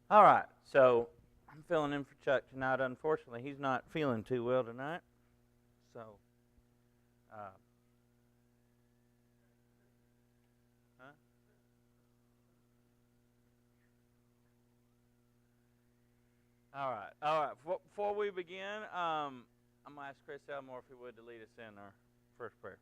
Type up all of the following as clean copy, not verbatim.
All right, so I'm filling in for Chuck tonight. Unfortunately, he's not feeling too well tonight. So, uh, huh? All right. Before we begin, I'm gonna ask Chris Elmore if he would to lead us in our first prayer.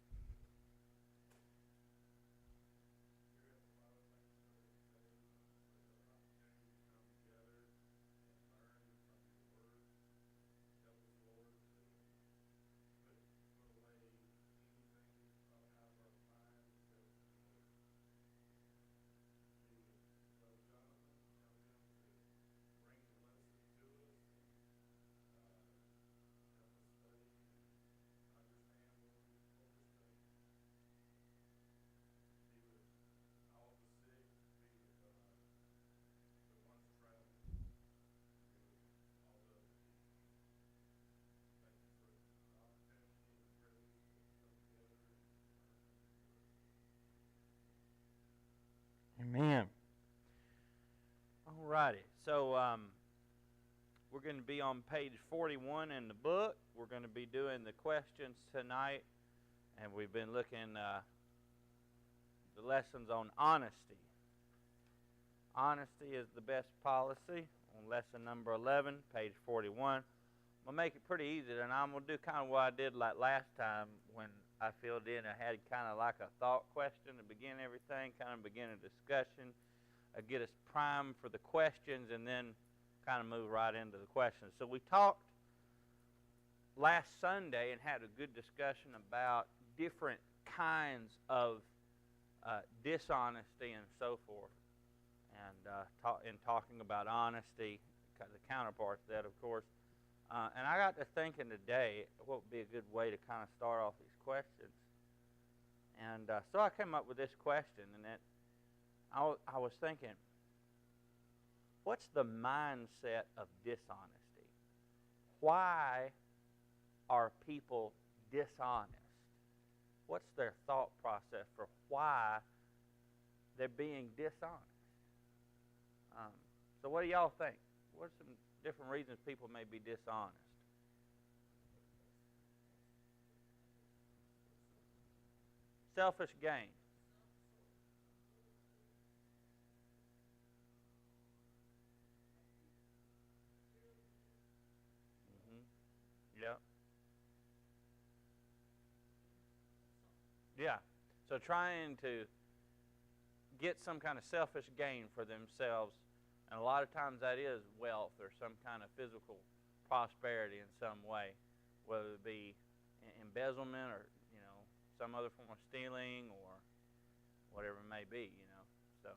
Amen. All righty. So, we're going to be on page 41 in the book. We're going to be doing the questions tonight, and we've been looking the lessons on honesty. Honesty is the best policy on lesson number 11, page 41. I'm going to make it pretty easy, and I'm going to do kind of what I did like last time when I filled in. I had kind of like a thought question to begin everything, kind of begin a discussion, get us primed for the questions, and then kind of move right into the questions. So we talked last Sunday and had a good discussion about different kinds of dishonesty and so forth. And in talking about honesty, the counterparts to that, of course. And I got to thinking today what would be a good way to kind of start off these questions. And so I came up with this question, and I was thinking, what's the mindset of dishonesty? Why are people dishonest? What's their thought process for why they're being dishonest? So what do y'all think? What are some different reasons people may be dishonest? Selfish gain. Yeah. Yeah. So trying to get some kind of selfish gain for themselves, and a lot of times that is wealth or some kind of physical prosperity in some way, whether it be embezzlement or some other form of stealing or whatever it may be. So,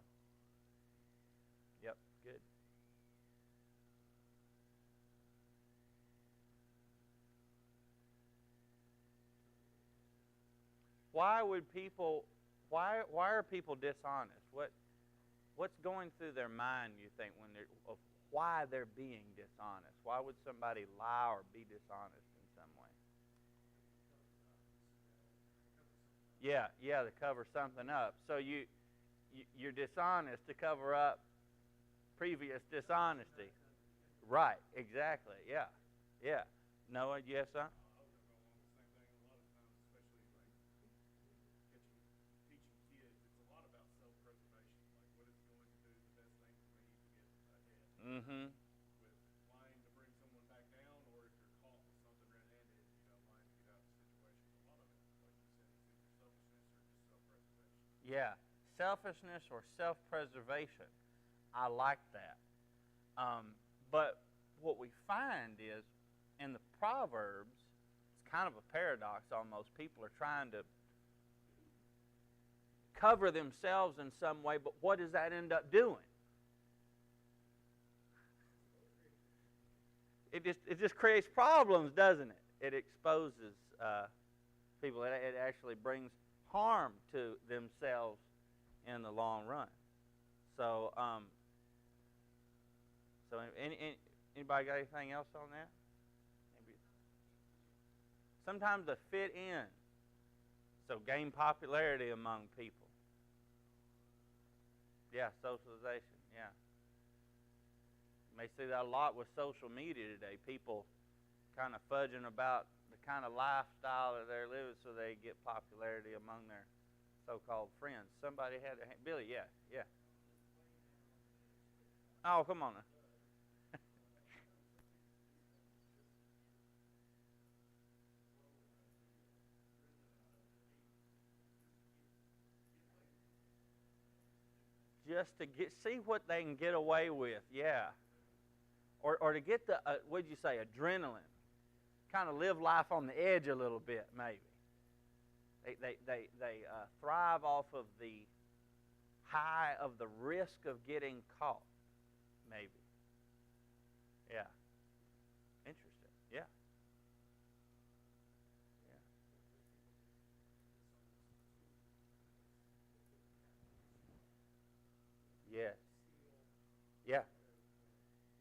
yep, good. Why would people? Why are people dishonest? What's going through their mind? You think when they're of why they're being dishonest? Why would somebody lie or be dishonest in some way? Yeah, yeah, to cover something up. So you're dishonest to cover up previous dishonesty. Right, exactly. Yeah, yeah. Noah, yes, sir. Mm-hmm. Yeah, selfishness or self-preservation. I like that. Um, but what we find is in the Proverbs, it's kind of a paradox almost. People are trying to cover themselves in some way, but what does that end up doing? It just creates problems, doesn't it? It exposes people. It actually brings harm to themselves in the long run. So, anybody got anything else on that? Maybe. Sometimes to fit in, so gain popularity among people. Yeah, socialization. Yeah. You may see that a lot with social media today. People kind of fudging about the kind of lifestyle that they're living so they get popularity among their so-called friends. Somebody had a Billy, yeah, yeah. Oh, come on now. Just to see what they can get away with, yeah. Or to get the what'd you say, adrenaline, kind of live life on the edge a little bit, maybe. They thrive off of the high of the risk of getting caught, maybe. Yeah. Interesting. Yeah. Yeah. Yes. Yeah.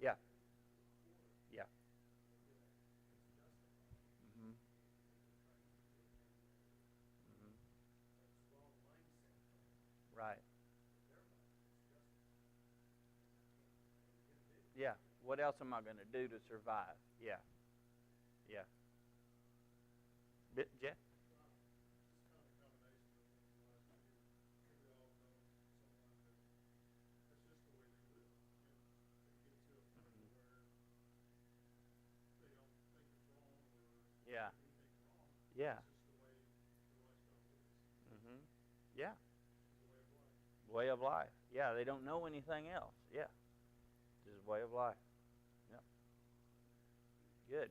Yeah. Yeah. Mm-hmm. Mm-hmm. Right. Yeah. What else am I going to do to survive? Yeah. Yeah. Jeff? Yeah. Yeah. Mm-hmm. Yeah. Way of life. Yeah, they don't know anything else. Yeah. Just way of life. Yeah. Good.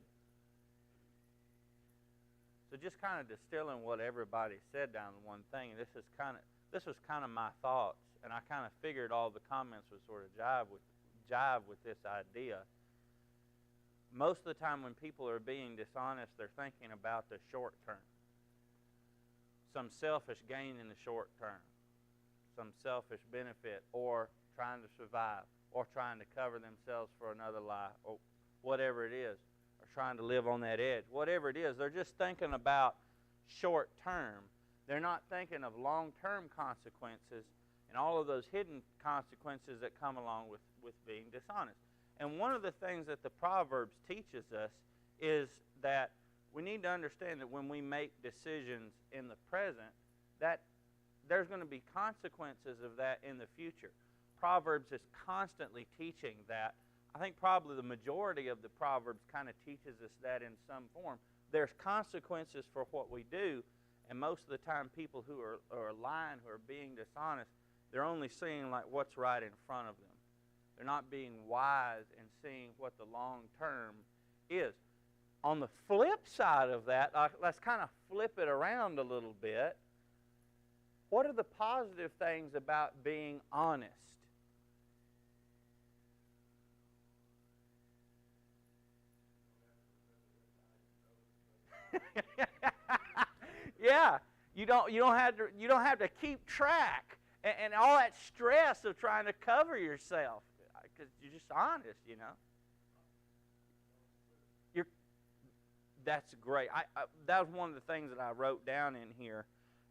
So just kind of distilling what everybody said down to one thing, and this was kind of my thoughts, and I kind of figured all the comments would sort of jive with this idea. Most of the time when people are being dishonest, they're thinking about the short term. Some selfish gain in the short term, some selfish benefit, or trying to survive, or trying to cover themselves for another lie, or whatever it is, or trying to live on that edge. Whatever it is, they're just thinking about short term. They're not thinking of long-term consequences and all of those hidden consequences that come along with being dishonest. And one of the things that the Proverbs teaches us is that we need to understand that when we make decisions in the present, that there's going to be consequences of that in the future. Proverbs is constantly teaching that. I think probably the majority of the Proverbs kind of teaches us that in some form. There's consequences for what we do, and most of the time people who are lying, who are being dishonest, they're only seeing like what's right in front of them. They're not being wise and seeing what the long term is. On the flip side of that, let's kind of flip it around a little bit. What are the positive things about being honest? Yeah, you don't have to keep track and all that stress of trying to cover yourself because you're just honest, you know. You're That's great. That was one of the things that I wrote down in here.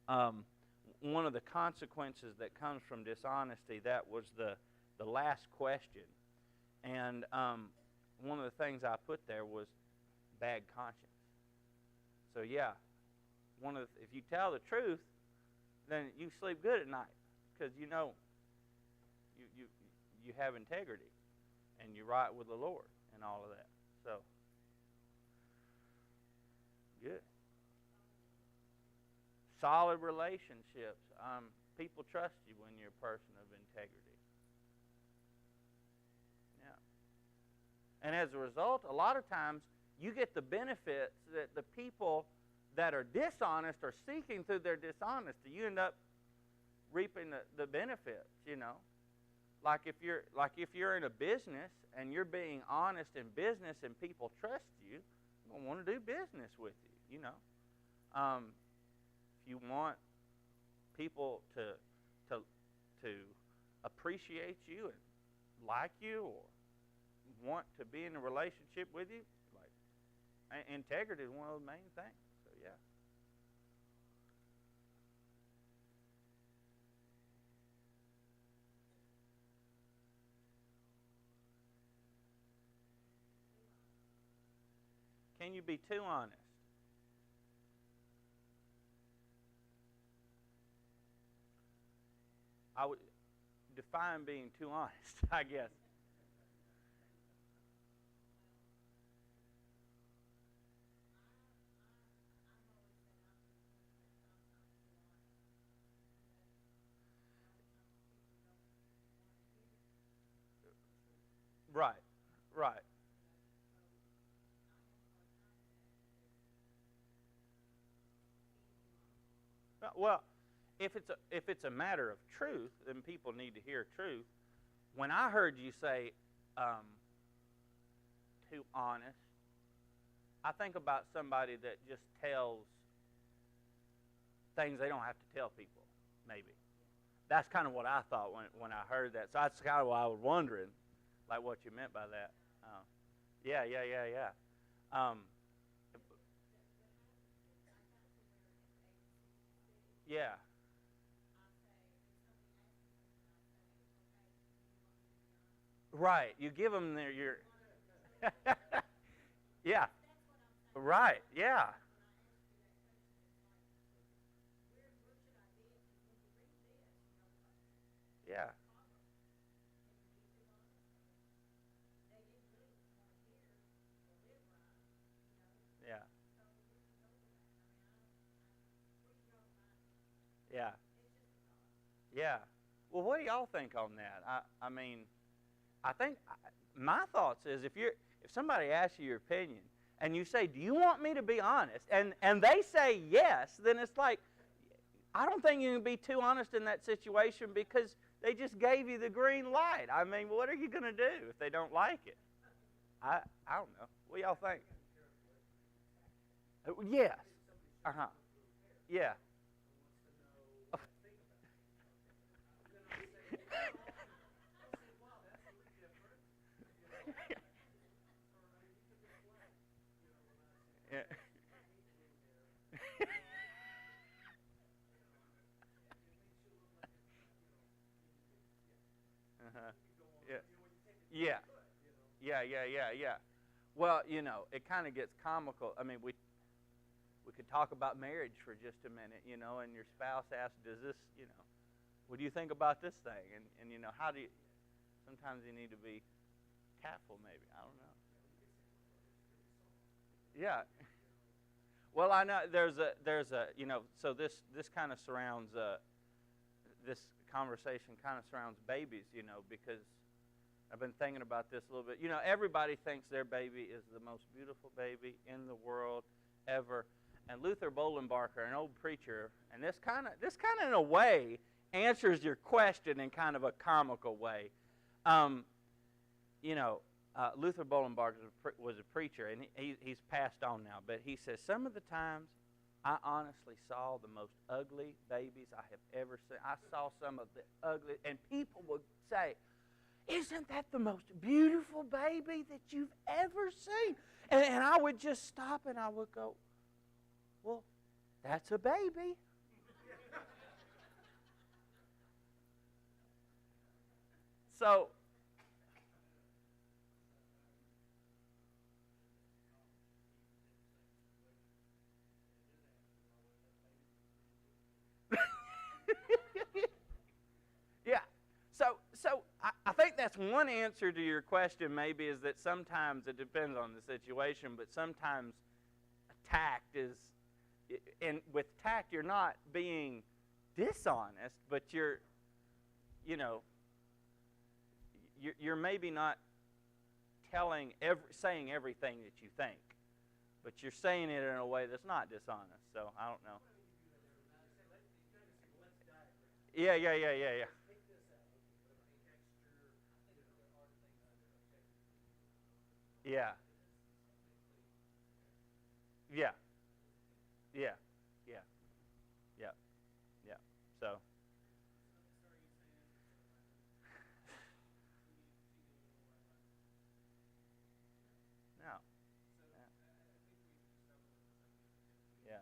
One of the consequences that comes from dishonesty, that was the last question. And one of the things I put there was bad conscience. So yeah, if you tell the truth, then you sleep good at night because you know you have integrity and you're right with the Lord and all of that. So good. Solid relationships. People trust you when you're a person of integrity. Yeah. And as a result, a lot of times you get the benefits that the people that are dishonest are seeking through their dishonesty. You end up reaping the benefits, you know. Like if you're in a business and you're being honest in business and people trust you, they'll want to do business with you, you know. If you want people to appreciate you and like you or want to be in a relationship with you, like integrity is one of the main things. So yeah. Can you be too honest? I would define being too honest, I guess. Right, right. Well, if it's a matter of truth, then people need to hear truth. When I heard you say um, too honest, I think about somebody that just tells things they don't have to tell people. Maybe that's kind of what I thought when I heard that. So that's kind of why I was wondering, like what you meant by that. Yeah, yeah, yeah, yeah. Um, yeah, right. You give them their your. Yeah, right. Yeah, yeah, yeah, yeah, yeah. Well, what do y'all think on that? I mean, I think my thoughts is if somebody asks you your opinion and you say, "Do you want me to be honest?" and they say yes, then it's like I don't think you can be too honest in that situation because they just gave you the green light. I mean, what are you going to do if they don't like it? I I don't know. What do y'all think? Yes. Uh huh. Yeah. Yeah. Uh-huh. Yeah. Yeah. Yeah. Yeah. Yeah. Yeah. Well, it kind of gets comical. I mean, we could talk about marriage for just a minute, and your spouse asks, "Does this, what do you think about this thing?" And how do you? Sometimes you need to be tactful, maybe. I don't know. Yeah. Well, I know there's a so this kind of surrounds this conversation kind of surrounds babies, because I've been thinking about this a little bit. Everybody thinks their baby is the most beautiful baby in the world ever. And Luther Bolenbarker, an old preacher, and this kind of in a way answers your question in kind of a comical way. Um, Luther Bolenbarger was a preacher, and he's passed on now. But he says some of the times I honestly saw the most ugly babies I have ever seen. I saw some of the ugly, and people would say, "Isn't that the most beautiful baby that you've ever seen?" And I would just stop and I would go, "Well, that's a baby." So, yeah. So I think that's one answer to your question. Maybe is that sometimes it depends on the situation, but sometimes tact is, and with tact, you're not being dishonest, but you know, you're maybe not saying everything that you think, but you're saying it in a way that's not dishonest. So I don't know. Yeah, yeah, yeah, yeah, yeah, yeah, yeah, yeah, yeah, yeah, yeah. So no, yeah,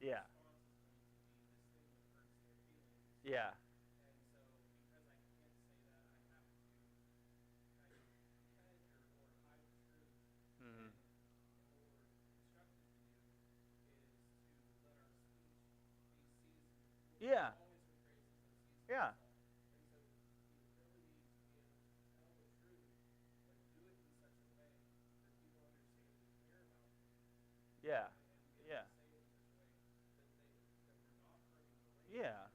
yeah, yeah, Yeah. Yeah. Yeah. Yeah. Yeah.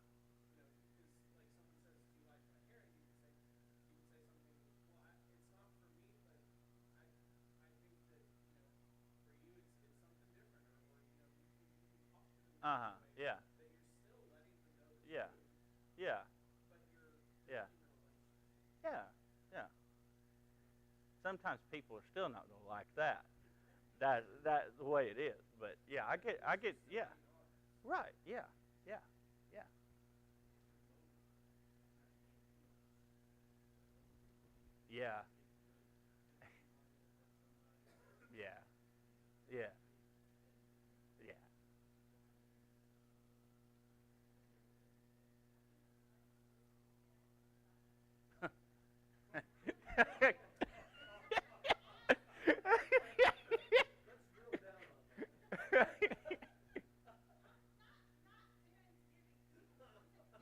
Uh-huh. Yeah. Yeah. Yeah. Yeah. Yeah. Yeah. Sometimes people are still not gonna like that. That's the way it is. But yeah, I get yeah. Right. Yeah. Yeah. Yeah. Yeah. Yeah. Yeah. Yeah.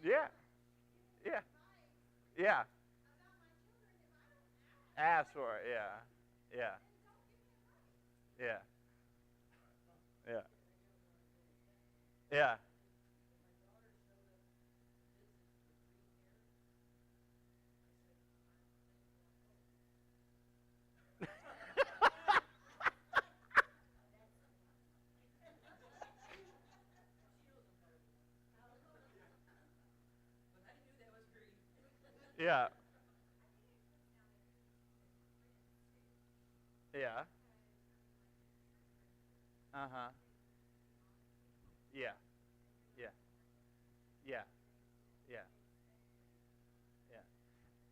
Yeah. Yeah. Yeah. Ask for it. Yeah. Yeah. Yeah. Yeah. Yeah. Yeah. Yeah. Uh huh. Yeah. Yeah. Yeah. Yeah. Yeah.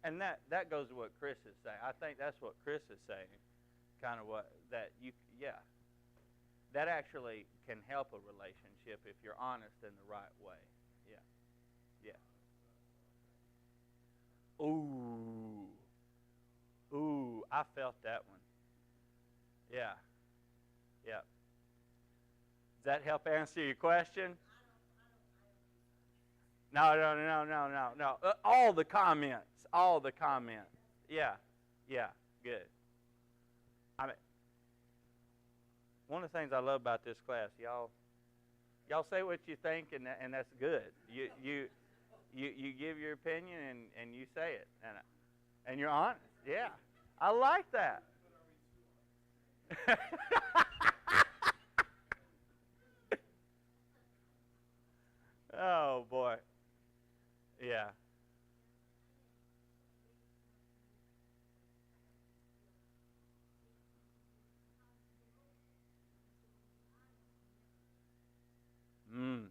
And that goes to what Chris is saying. I think that's what Chris is saying. Kind of what that you yeah. That actually can help a relationship if you're honest in the right way. Yeah. Yeah. Ooh. Ooh. I felt that one. Yeah. Yeah. Does that help answer your question? No, no, no, no, no, no. All the comments. All the comments. Yeah. Yeah. Good. I mean, one of the things I love about this class, y'all say what you think, and that's good. You give your opinion and you say it, and you're honest. Yeah, I like that. Oh boy. Yeah. Mm.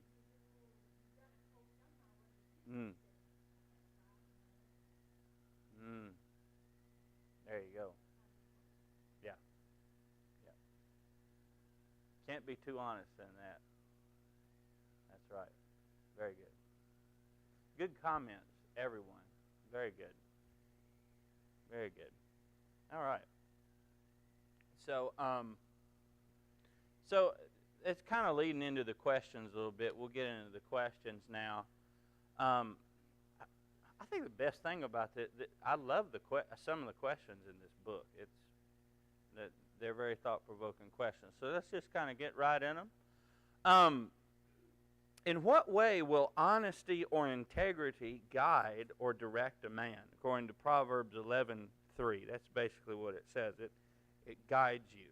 Mm. Mm. There you go. Yeah. Yeah. Can't be too honest in that. That's right. Very good. Good comments, everyone. Very good. Very good. All right. So, so it's kind of leading into the questions a little bit. We'll get into the questions now. Um, I think the best thing about I love some of the questions in this book. It's that they're very thought-provoking questions. So let's just kind of get right in them. Um, in what way will honesty or integrity guide or direct a man? According to Proverbs 11:3, that's basically what it says. It guides you.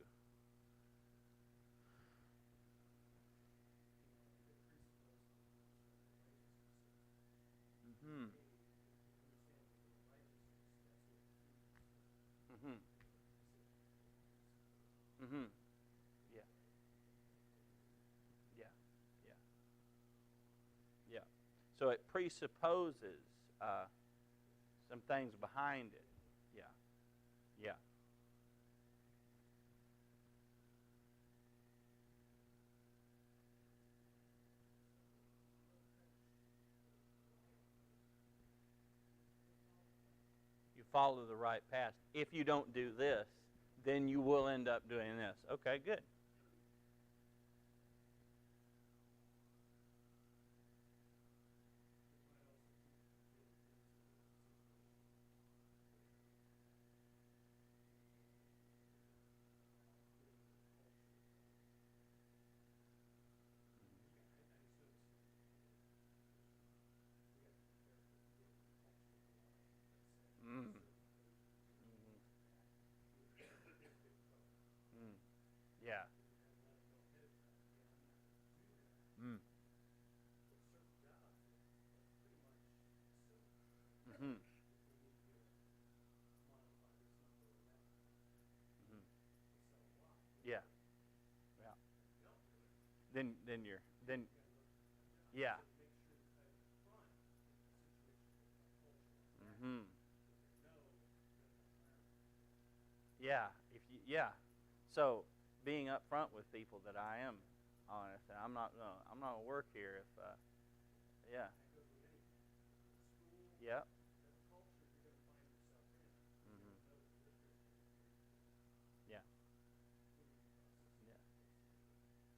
Hmm. Hmm. Hmm. Yeah. Yeah. Yeah. Yeah. So it presupposes some things behind it. Yeah. Yeah. You follow the right path. If you don't do this, then you will end up doing this. Okay, good. Yeah. Mm. Mm-hmm. Mm-hmm. Yeah. Yeah. Then you're then yeah. Mm-hmm. Yeah. If you yeah. So being upfront with people that I am honest, and I'm not gonna work here if yeah. Yeah. Mm-hmm. Yeah. Yeah.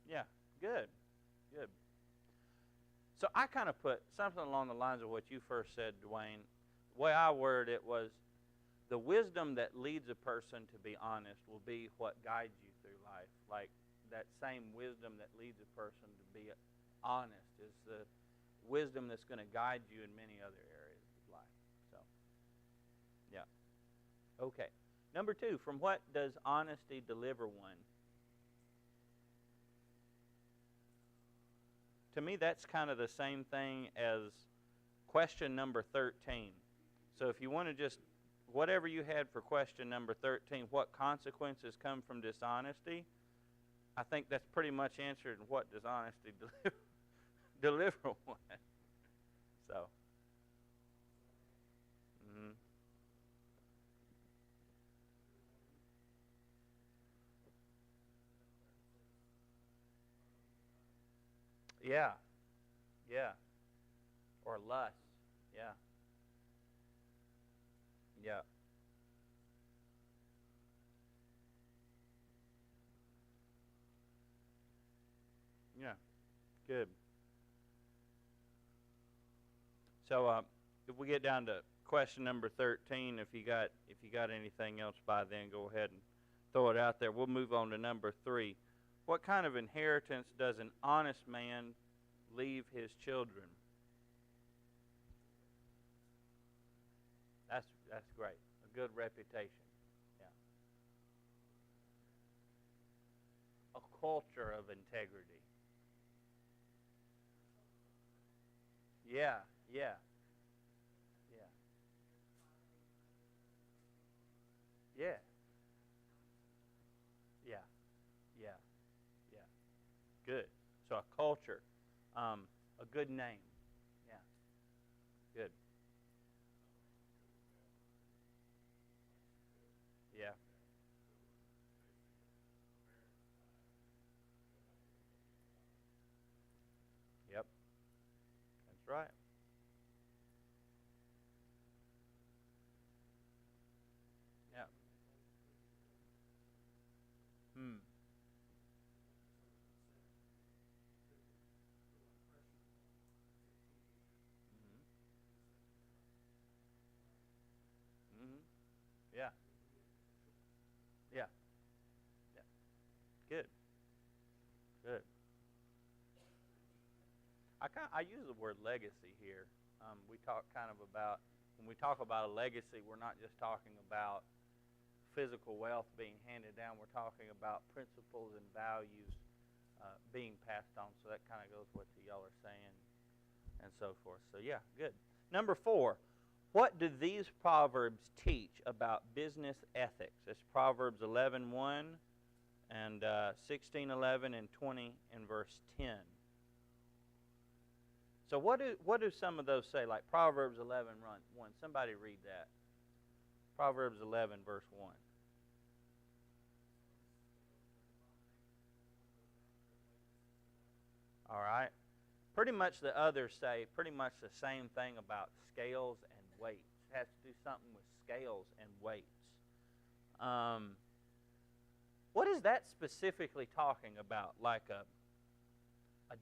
Yeah. Good. Good. So I kind of put something along the lines of what you first said, Dwayne. The way I worded it was the wisdom that leads a person to be honest will be what guides you through life. Like that same wisdom that leads a person to be honest is the wisdom that's going to guide you in many other areas of life. So, yeah. Okay. Number two, from what does honesty deliver one? To me, that's kind of the same thing as question number 13. So if you want to just, whatever you had for question number 13, what consequences come from dishonesty? I think that's pretty much answered what does honesty deliver one. So, mm-hmm. Yeah, yeah. Or lust. Yeah, yeah, yeah. Good. So, if we get down to question number 13, if you got anything else by then, go ahead and throw it out there. We'll move on to number 3. What kind of inheritance does an honest man leave his children? That's great. A good reputation. Yeah. A culture of integrity. Yeah, yeah, yeah, yeah, yeah, yeah, yeah. Good. So a culture, a good name. Yeah, good. Yeah, yep. That's right. Yeah. Hmm. Mm-hmm. Mm-hmm. Yeah. Yeah. Yeah. Good. Good. I use the word legacy here. We talk kind of about when we talk about a legacy, we're not just talking about physical wealth being handed down. We're talking about principles and values being passed on. So that kind of goes what y'all are saying and so forth. So yeah, good. Number 4, what do these proverbs teach about business ethics? It's Proverbs 11:1 and 16:11 and 20 and verse 10. So what do some of those say? Like Proverbs 11:1. Somebody read that. Proverbs 11 verse 1. All right. Pretty much the others say pretty much the same thing about scales and weights. It has to do something with scales and weights. Um, what is that specifically talking about? Like a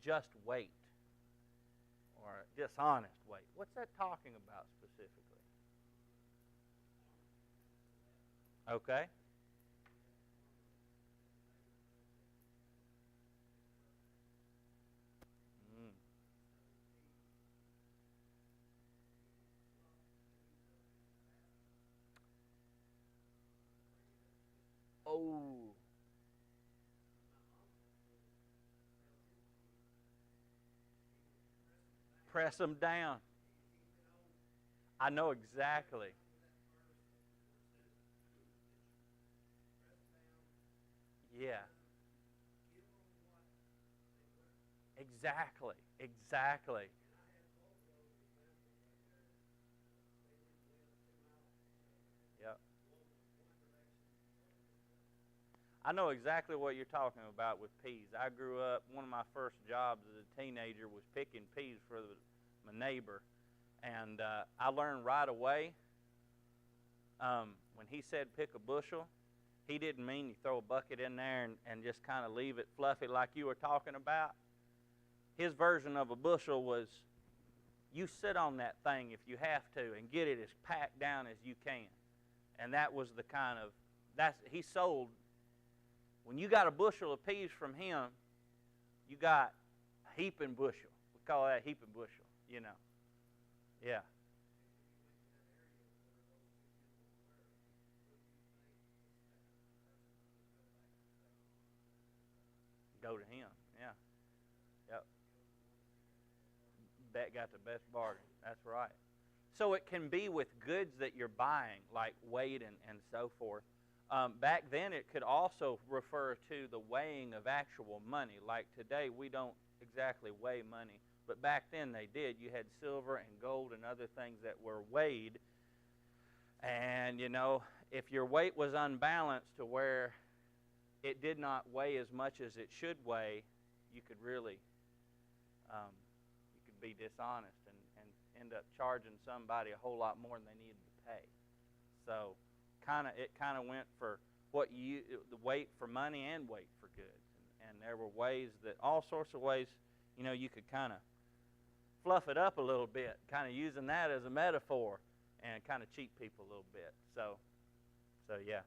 just weight or a dishonest weight? What's that talking about specifically? Okay. Mm. Oh, press them down. I know exactly. Yeah. Exactly. Exactly. Yep. I know exactly what you're talking about with peas. I grew up, one of my first jobs as a teenager was picking peas for my neighbor. And I learned right away when he said pick a bushel, he didn't mean you throw a bucket in there and just kind of leave it fluffy like you were talking about. His version of a bushel was you sit on that thing if you have to and get it as packed down as you can. And that was the kind of, he sold, when you got a bushel of peas from him, you got a heaping bushel. We call that a heaping bushel, you know. Yeah. Go to him, yeah. Yep. Bet got the best bargain. That's right. So it can be with goods that you're buying, like weight and so forth. Back then, it could also refer to the weighing of actual money. Like today, we don't exactly weigh money, but back then they did. You had silver and gold and other things that were weighed. And, you know, if your weight was unbalanced to where it did not weigh as much as it should weigh, you could really, you could be dishonest and end up charging somebody a whole lot more than they needed to pay. So it kind of went for the weight for money and weight for goods. And there were ways that, all sorts of ways, you know, you could kind of fluff it up a little bit, kind of using that as a metaphor and kind of cheat people a little bit. So yeah.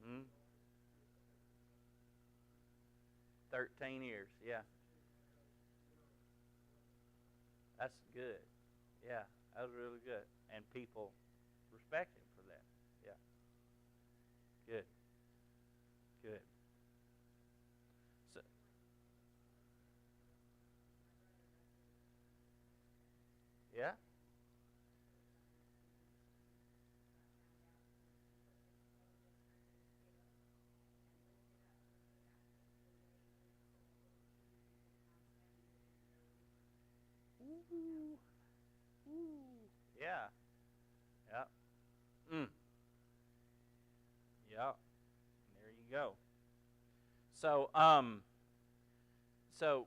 Mm-hmm. 13 years, yeah. That's good. Yeah, that was really good. And people respect him for that. Yeah, good, good. So, yeah, ooh, ooh, yeah, yeah, mm, yeah. There you go. So, so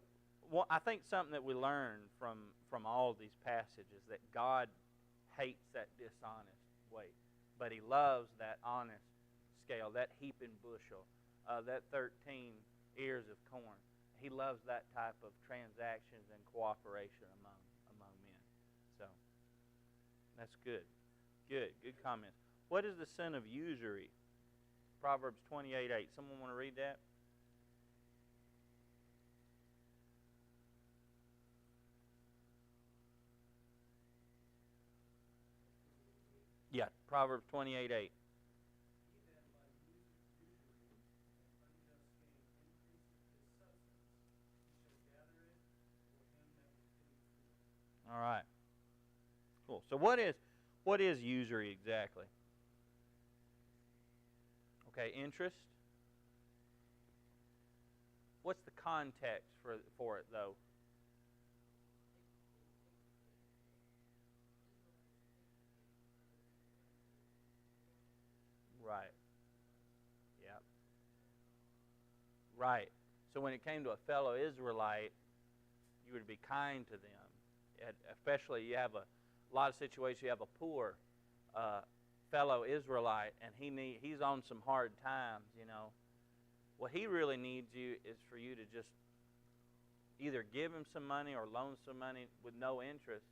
I think something that we learn from all of these passages that God hates that dishonest weight, but He loves that honest scale, that heaping bushel, that 13 ears of corn. He loves that type of transactions and cooperation among men. So that's good. Good comments. What is the sin of usury? Proverbs 28:8. Someone want to read that? Yeah, Proverbs 28:8. All right. Cool. So what is usury exactly? Okay, interest. What's the context for it though? Right. Yeah. Right. So when it came to a fellow Israelite, you would be kind to them. Especially you have a lot of situations. You have a poor uh, fellow Israelite, and he's on some hard times. You know, what he really needs you is for you to just either give him some money or loan some money with no interest.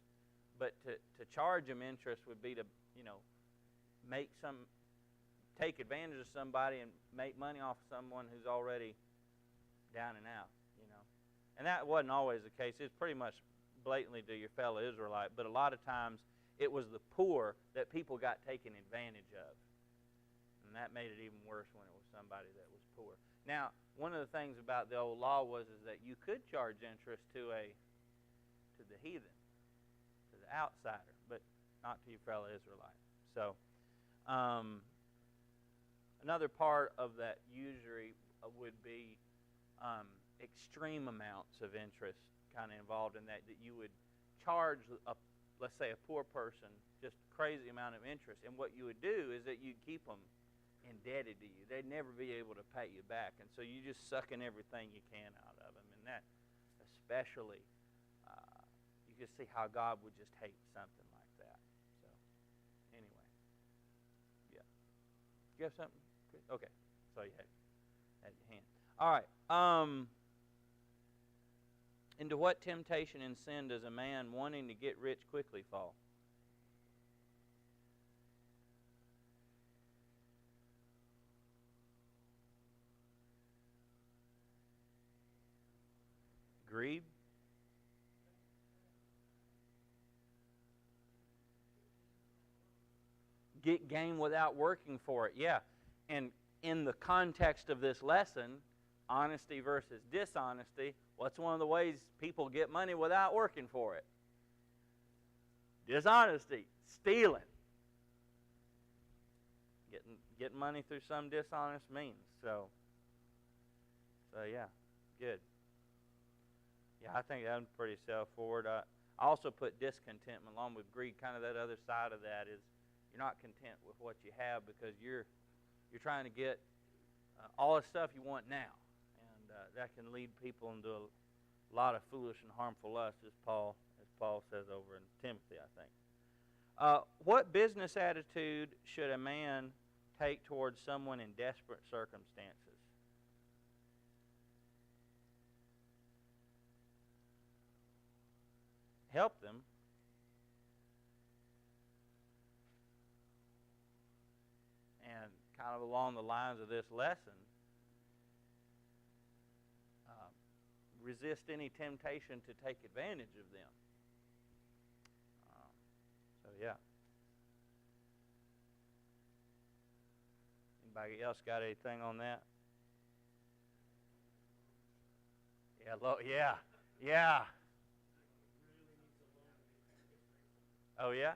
But to charge him interest would be to make some take advantage of somebody and make money off of someone who's already down and out. And that wasn't always the case. It's pretty much blatantly to your fellow Israelite, but a lot of times it was the poor that people got taken advantage of, and that made it even worse when it was somebody that was poor. Now, one of the things about the old law was is that you could charge interest to the heathen, to the outsider, but not to your fellow Israelite. So, another part of that usury would be extreme amounts of interest kind of involved in that you would charge, let's say, a poor person just a crazy amount of interest. And what you would do is that you'd keep them indebted to you. They'd never be able to pay you back. And so you just suck in everything you can out of them. And that especially, you can see how God would just hate something like that. So, anyway. Yeah. You have something? Okay. So you had your hand. All right. Into what temptation and sin does a man wanting to get rich quickly fall? Greed? Get gain without working for it. Yeah. And in the context of this lesson, honesty versus dishonesty, what's one of the ways people get money without working for it? Dishonesty, stealing. Getting money through some dishonest means. So yeah, good. Yeah, I think that's pretty self-forward. I also put discontentment along with greed. Kind of that other side of that is you're not content with what you have because you're trying to get all the stuff you want now, and that can lead people into a lot of foolish and harmful lust, as Paul says over in Timothy, I think. What business attitude should a man take towards someone in desperate circumstances? Help them. And kind of along the lines of this lesson, resist any temptation to take advantage of them. So yeah. Anybody else got anything on that? Yeah, yeah. Oh yeah.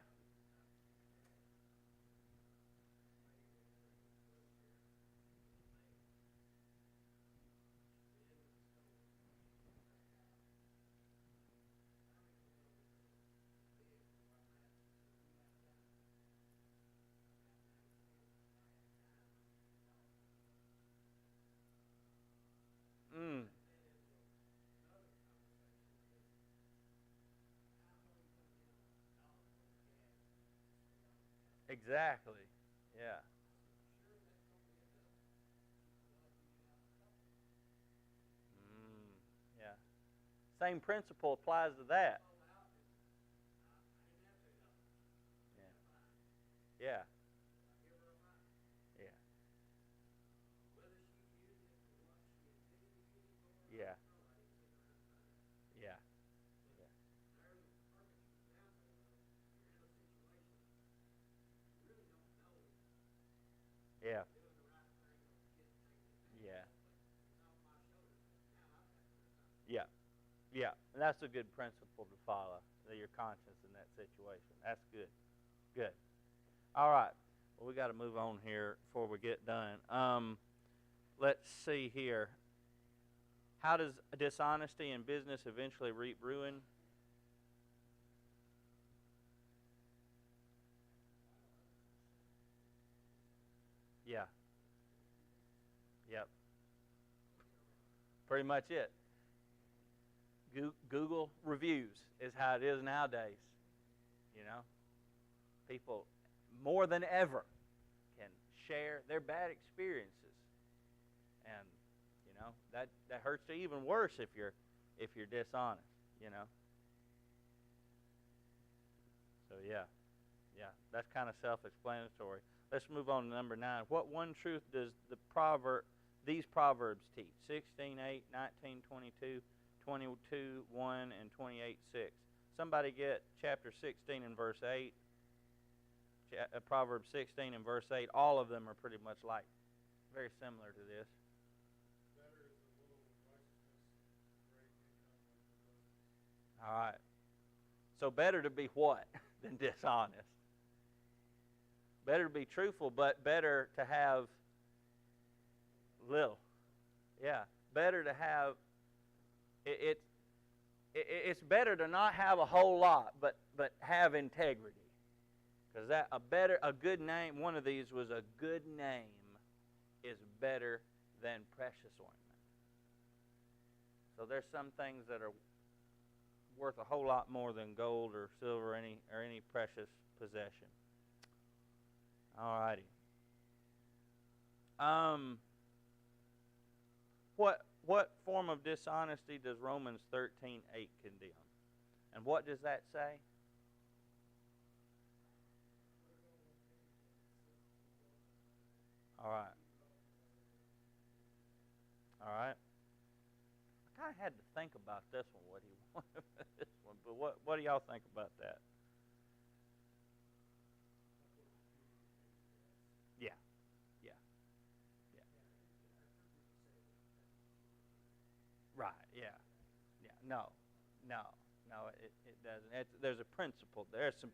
Mm. Exactly. Yeah. Mm. Yeah. Same principle applies to that. Yeah. Yeah. Yeah. Yeah. Yeah. Yeah. Yeah. Yeah. Yeah. And that's a good principle to follow. Your conscience in that situation. That's good. Good. All right. Well, we got to move on here before we get done. Let's see here. How does dishonesty in business eventually reap ruin? Yeah. Yep. Pretty much it. Google reviews is how it is nowadays. You know, people more than ever can share their bad experiences, and that hurts you even worse if you're dishonest. You know. So yeah, that's kind of self-explanatory. Let's move on to number 9. What one truth does these proverbs teach? 16:8, 19:22, 22:1, and 28:6. Somebody get chapter 16 and verse 8. Proverbs 16 and verse 8. All of them are pretty much like, very similar to this. All right. So better to be what than dishonest? Better to be truthful, but better to have little. Yeah. Better to have it's better to not have a whole lot, but have integrity. Because a good name, one of these was a good name is better than precious ointment. So there's some things that are worth a whole lot more than gold or silver or any precious possession. All righty. What form of dishonesty does Romans 13:8 condemn? And what does that say? All right. All right. I kind of had to think about this one. What do you want this one? But what do y'all think about that? Yeah. Yeah. Yeah. Right. Yeah. Yeah. No. No. No. It doesn't. There's a principle. There's some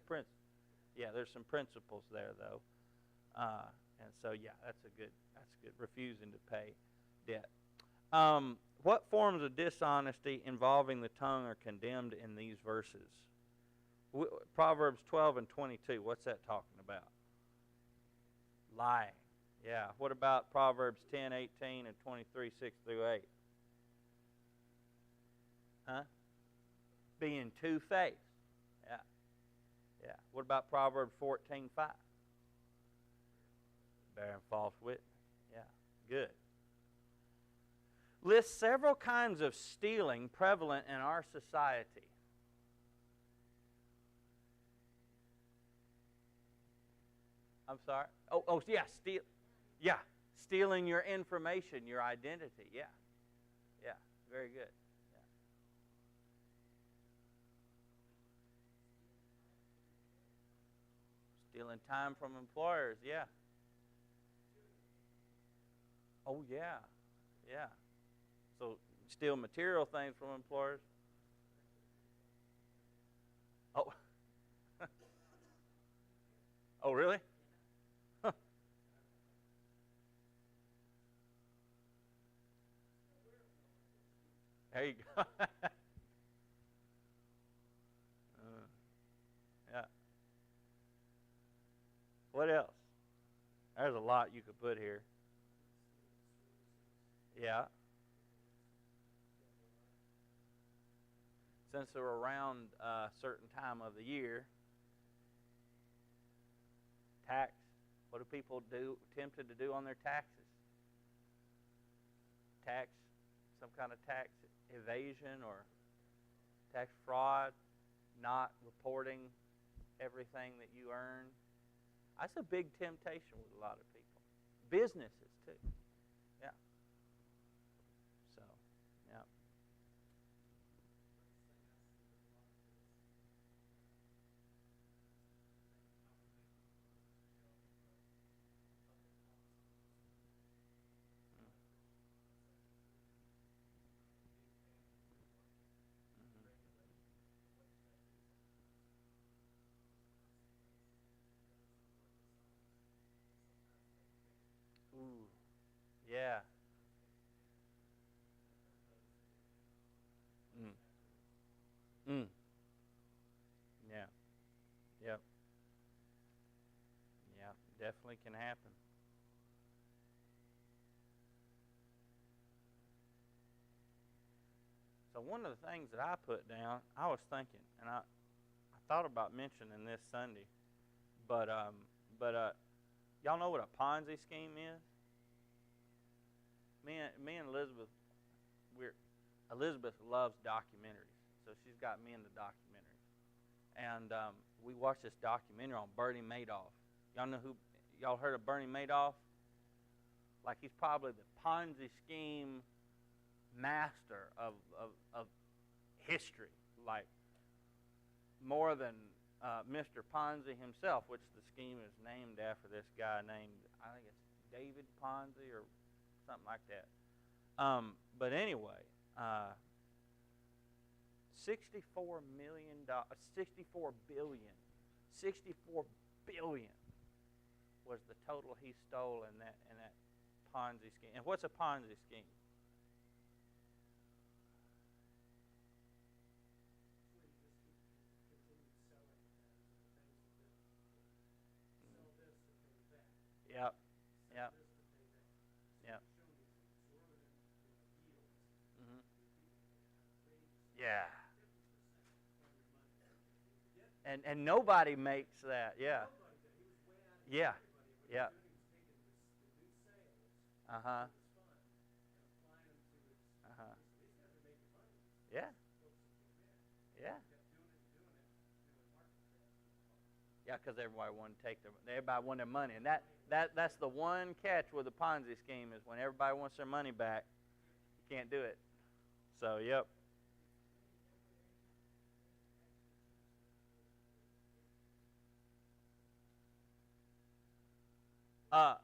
Yeah. There's some principles there though. And so yeah, that's good. Refusing to pay debt. What forms of dishonesty involving the tongue are condemned in these verses? Proverbs 12 and 22. What's that talking about? Lying. Yeah. What about Proverbs 10, 18, and 23, 6 through 8? Huh? Being two-faced. Yeah. Yeah. What about Proverbs 14, 5? Bearing false witness. Yeah. Good. Lists several kinds of stealing prevalent in our society. I'm sorry? Yeah, stealing your information, your identity. Yeah. Yeah, very good. Yeah. Stealing time from employers. Yeah. Oh, yeah. Yeah. So steal material things from employers. Oh. Oh, really? Huh. There you go. Yeah. What else? There's a lot you could put here. Yeah. Since they're around a certain time of the year, tax. What do people tempted to do on their taxes? Tax, some kind of tax evasion or tax fraud, not reporting everything that you earn. That's a big temptation with a lot of people. Businesses too. Yeah. So, yeah. Ooh. Yeah. Mm. Mm. Yeah. Yep. Yeah. Definitely can happen. So one of the things that I put down, I was thinking, and I thought about mentioning this Sunday, but but y'all know what a Ponzi scheme is? Me and Elizabeth, we're Elizabeth loves documentaries, so she's got me into documentaries, and we watched this documentary on Bernie Madoff. Y'all heard of Bernie Madoff? Like he's probably the Ponzi scheme master of history, like more than Mr. Ponzi himself, which the scheme is named after this guy named, I think it's David Ponzi or something like that. But anyway, $64 million, 64 billion, 64 billion was the total he stole in that Ponzi scheme. And what's a Ponzi scheme? Yep. Yep. Yep. Mm-hmm. Yeah. And nobody makes that. Yeah. Yeah. Yeah. Uh-huh. Uh-huh. Yeah. Yeah. Yeah, because everybody wanted to take everybody wanted their money, and that's the one catch with the Ponzi scheme is when everybody wants their money back, you can't do it. So, yep. Uh,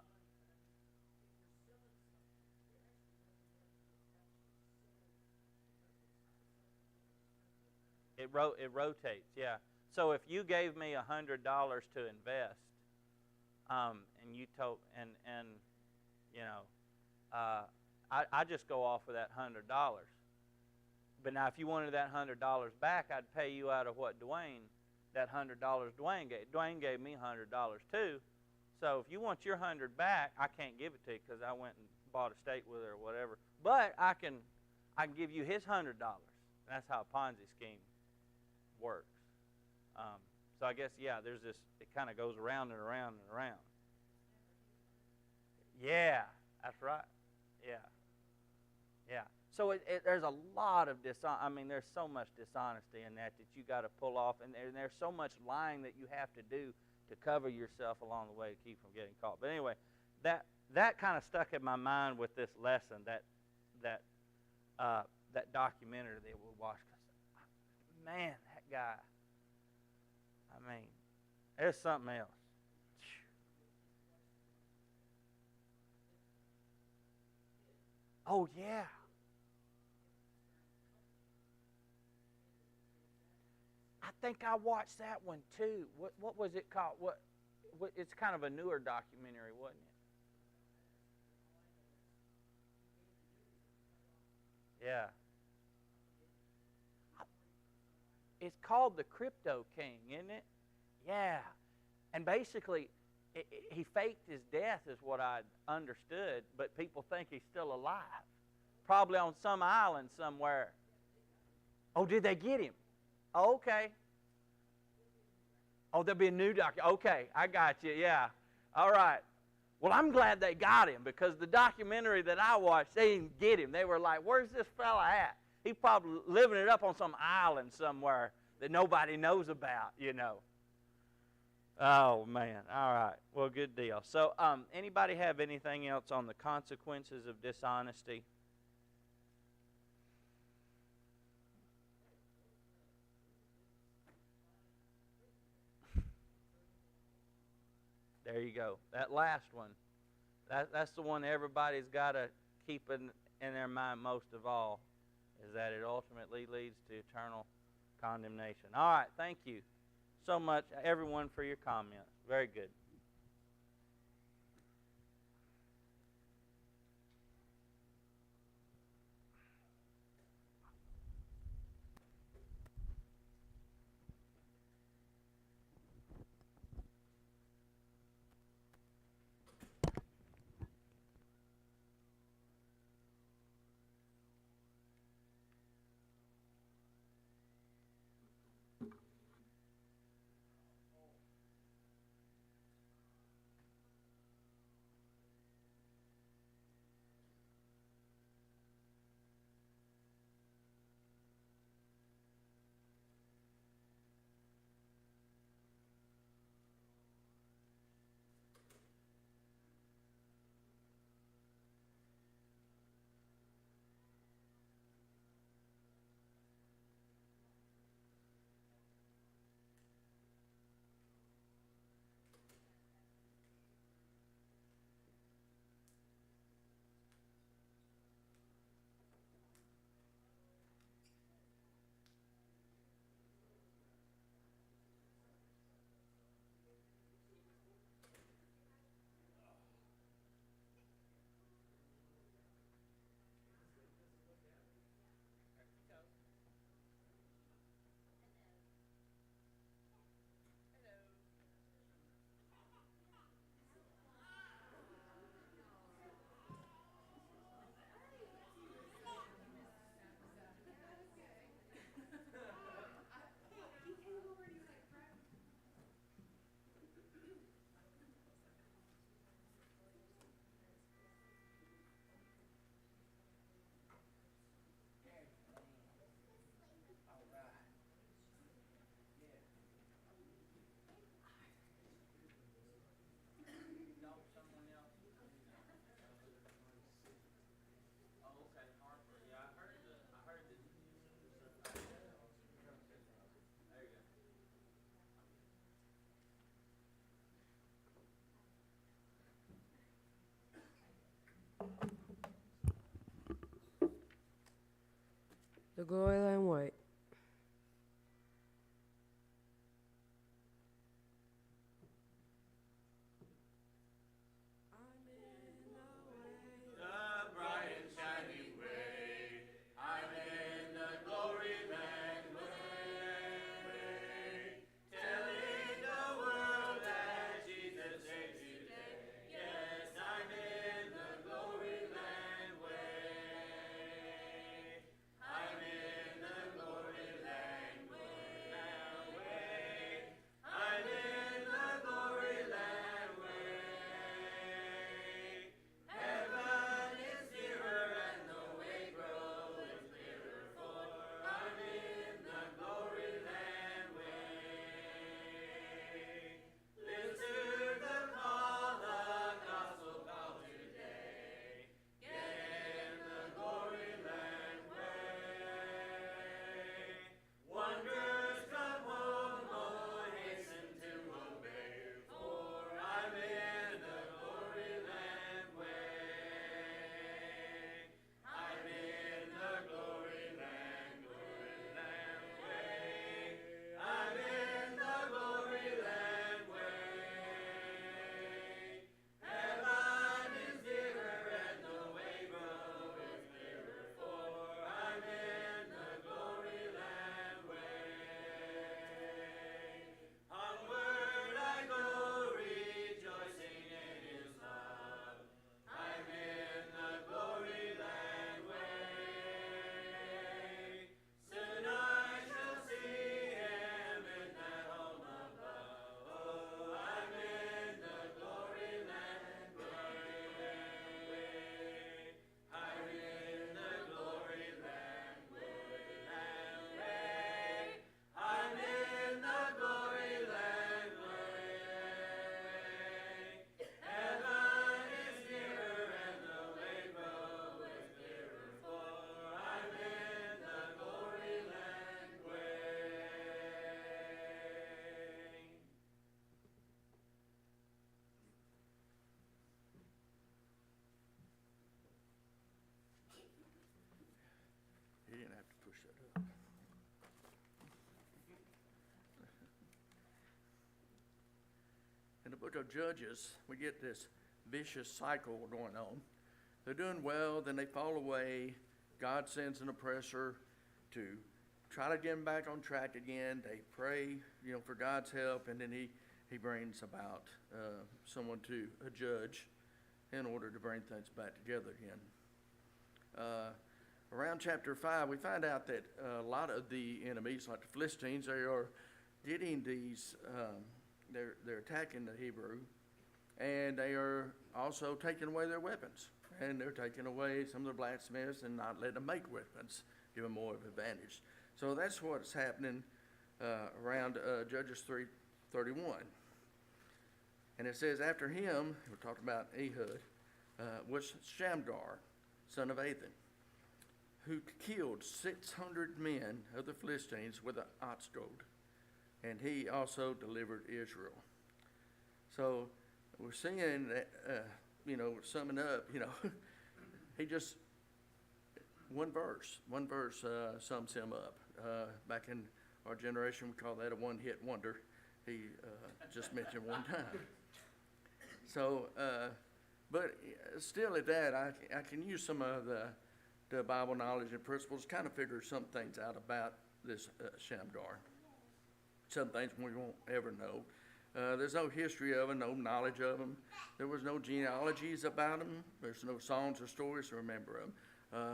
it rotates, yeah. So if you gave me $100 to invest, and you told and you know, I just go off of that $100. But now, if you wanted that $100 back, I'd pay you out of what Dwayne, that $100 Dwayne gave. Dwayne gave me $100 too. So if you want your 100 back, I can't give it to you because I went and bought a steak with her or whatever. But I can give you his $100. That's how a Ponzi scheme works. So I guess, yeah, there's this. It kind of goes around and around and around. Yeah, that's right. Yeah, yeah. So there's a lot of I mean, there's so much dishonesty in that you got to pull off, and there's so much lying that you have to do to cover yourself along the way to keep from getting caught. But anyway, that kind of stuck in my mind with this lesson, that documentary that we watched. Man, that guy. I mean, there's something else. Oh yeah. I think I watched that one too. What was it called? What it's kind of a newer documentary, wasn't it? Yeah. It's called The Crypto King, isn't it? Yeah. And basically, he faked his death, is what I understood, but people think he's still alive. Probably on some island somewhere. Oh, did they get him? Oh, okay. Oh, there'll be a new Okay, I got you. Yeah. All right. Well, I'm glad they got him because the documentary that I watched, they didn't get him. They were like, where's this fella at? He's probably living it up on some island somewhere that nobody knows about, you know. Oh, man. All right. Well, good deal. So, anybody have anything else on the consequences of dishonesty? There you go. That last one. That's the one everybody's got to keep in their mind most of all, is that it ultimately leads to eternal condemnation. All right. Thank you so much, everyone, for your comments. Very good. The glory line white. You didn't have to push that up. In the book of Judges, we get this vicious cycle going on. They're doing well, then they fall away. God sends an oppressor to try to get them back on track again. They pray, for God's help, and then he brings about someone to a judge in order to bring things back together again. Around chapter 5, we find out that a lot of the enemies, like the Philistines, they are getting these, they're attacking the Hebrew, and they are also taking away their weapons. And they're taking away some of the blacksmiths and not letting them make weapons, give them more of an advantage. So that's what's happening around Judges 3:31. And it says, after him, we're talking about Ehud, was Shamgar, son of Athan, who killed 600 men of the Philistines with an ox goad, and he also delivered Israel. So we're seeing that, summing up, he just, one verse sums him up. Back in our generation, we call that a one-hit wonder. He just mentioned one time. So, but still at that, I can use some of the Bible knowledge and principles, kind of figure some things out about this Shamgar. Some things we won't ever know. There's no history of him, no knowledge of him. There was no genealogies about him. There's no songs or stories to remember him.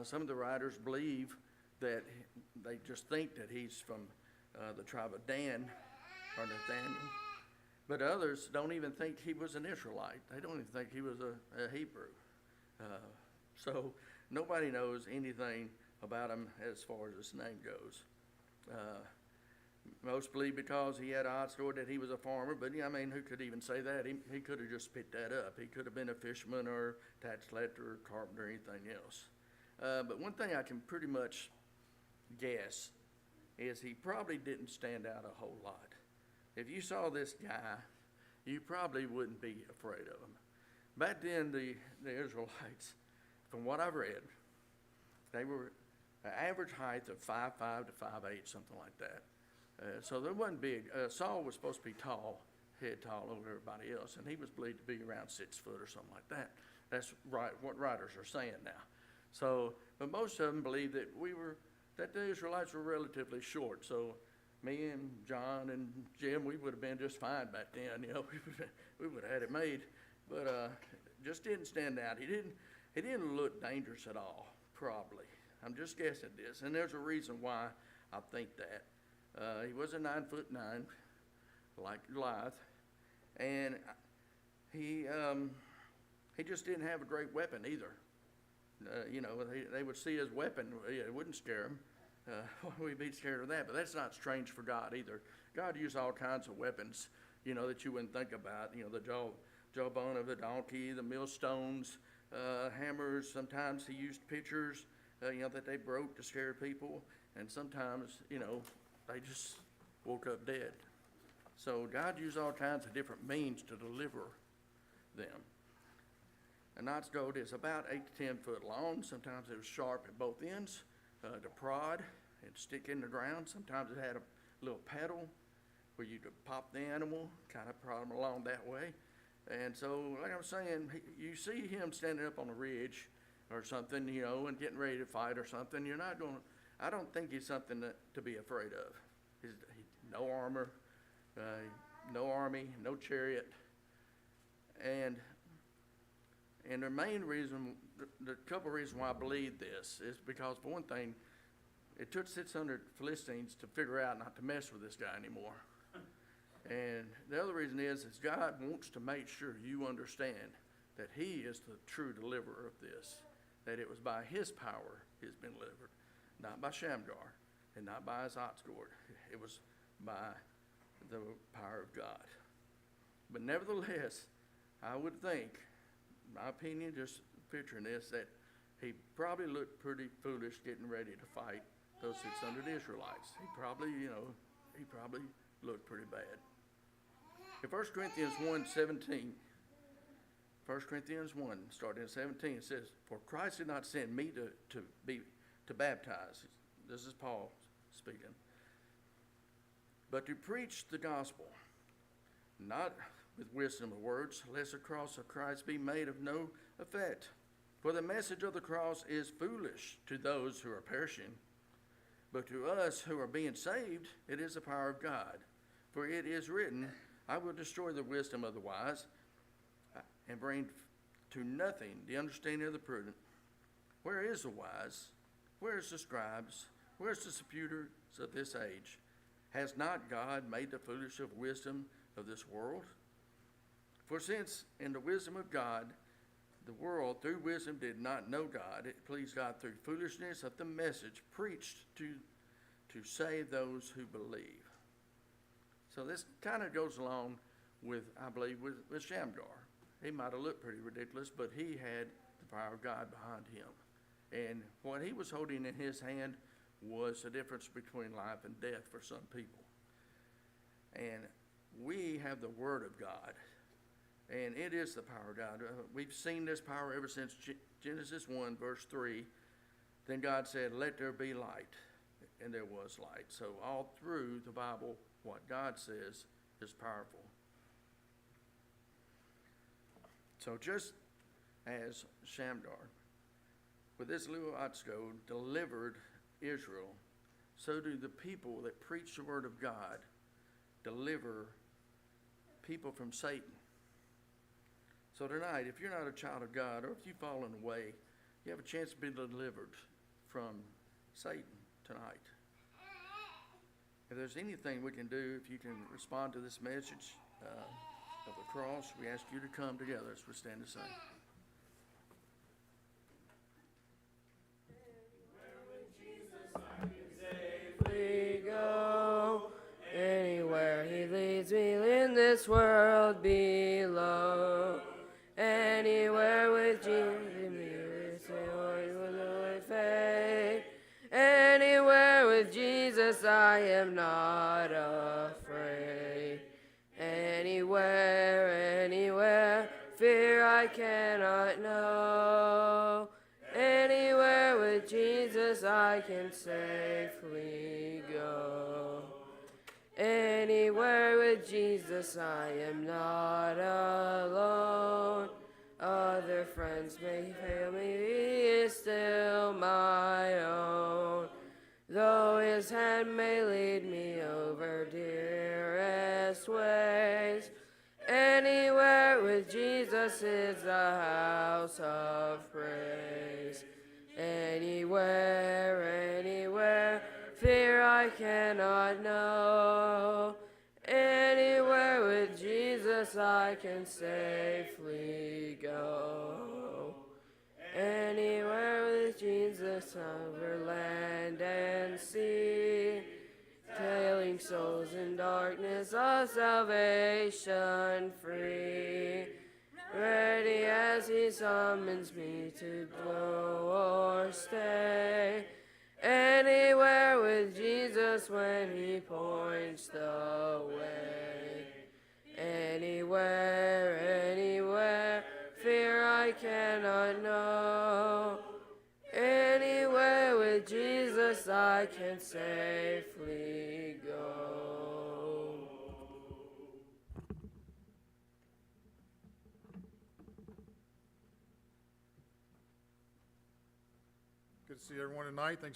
Some of the writers believe that they just think that he's from the tribe of Dan or Nathaniel. But others don't even think he was an Israelite. They don't even think he was a Hebrew. So nobody knows anything about him as far as his name goes. Most believe because he had an odd story that he was a farmer, but who could even say that? He could have just picked that up. He could have been a fisherman or tax collector or carpenter or anything else. But one thing I can pretty much guess is he probably didn't stand out a whole lot. If you saw this guy, you probably wouldn't be afraid of him. Back then, the Israelites, from what I've read, they were an average height of 5'5" to 5'8", something like that. So they wasn't big. Saul was supposed to be tall, head tall over everybody else, and he was believed to be around 6 foot or something like that. That's right, what writers are saying now. So, but most of them believed that the Israelites were relatively short. So me and John and Jim, we would have been just fine back then. You know, we would have had it made. But just didn't stand out. He didn't look dangerous at all, probably. I'm just guessing this. And there's a reason why I think that. He was a 9'9", like Goliath. And he just didn't have a great weapon either. You know, they would see his weapon, it wouldn't scare them. We'd be scared of that, but that's not strange for God either. God used all kinds of weapons, you know, that you wouldn't think about. You know, the jawbone of the donkey, the millstones, hammers. Sometimes he used pitchers, you know, that they broke to scare people. And sometimes, you know, they just woke up dead. So God used all kinds of different means to deliver them. A knight's goad is about 8 to 10 foot long. Sometimes it was sharp at both ends to prod and stick in the ground. Sometimes it had a little paddle where you could pop the animal, kind of prod them along that way. And so, like I was saying, you see him standing up on a ridge or something, you know, and getting ready to fight or something. You're not going to, I don't think he's something to be afraid of. No armor, no army, no chariot. And the main reason, the couple reasons why I believe this is because, for one thing, it took 600 Philistines to figure out not to mess with this guy anymore. And the other reason is God wants to make sure you understand that he is the true deliverer of this, that it was by his power he's been delivered, not by Shamgar and not by his ox goad. It was by the power of God. But nevertheless, I would think, my opinion, just picturing this, that he probably looked pretty foolish getting ready to fight those 600 Israelites. He probably looked pretty bad. In 1 Corinthians 1:17, 1 Corinthians 1, starting at 17, it says, "For Christ did not send me to baptize." This is Paul speaking. "But to preach the gospel, not with wisdom of words, lest the cross of Christ be made of no effect. For the message of the cross is foolish to those who are perishing, but to us who are being saved, it is the power of God. For it is written, I will destroy the wisdom of the wise and bring to nothing the understanding of the prudent. Where is the wise? Where is the scribes? Where is the disputers of this age? Has not God made the foolish of wisdom of this world? For since in the wisdom of God, the world through wisdom did not know God, it pleased God through foolishness of the message preached to save those who believe." So this kind of goes along with, I believe, with Shamgar. He might have looked pretty ridiculous, but he had the power of God behind him. And what he was holding in his hand was the difference between life and death for some people. And we have the Word of God. And it is the power of God. We've seen this power ever since Genesis 1, verse 3. Then God said, "Let there be light." And there was light. So all through the Bible, what God says is powerful. So just as Shamgar, with this little ox goad, delivered Israel, so do the people that preach the word of God deliver people from Satan. So tonight, if you're not a child of God, or if you've fallen away, you have a chance to be delivered from Satan tonight. If there's anything we can do, if you can respond to this message of the cross, we ask you to come together as we stand to sing. We go anywhere he leads me in this world below. Anywhere with Jesus, with faith. Anywhere with Jesus, I am not afraid. Anywhere, fear I cannot know. Anywhere with Jesus, I I can safely go. Anywhere with Jesus I am not alone. Other friends may fail me, he is still my own. Though his hand may lead me over dearest ways, anywhere with Jesus is the house of praise. Anywhere, anywhere, fear I cannot know. Anywhere with Jesus I can safely go. Anywhere with Jesus over land and sea, tailing souls in darkness of salvation free. Ready as he summons me to go or stay. Anywhere with Jesus when he points the way. Anywhere, anywhere, fear I cannot know. Anywhere with Jesus I can safely go. Good to see everyone tonight. Thanks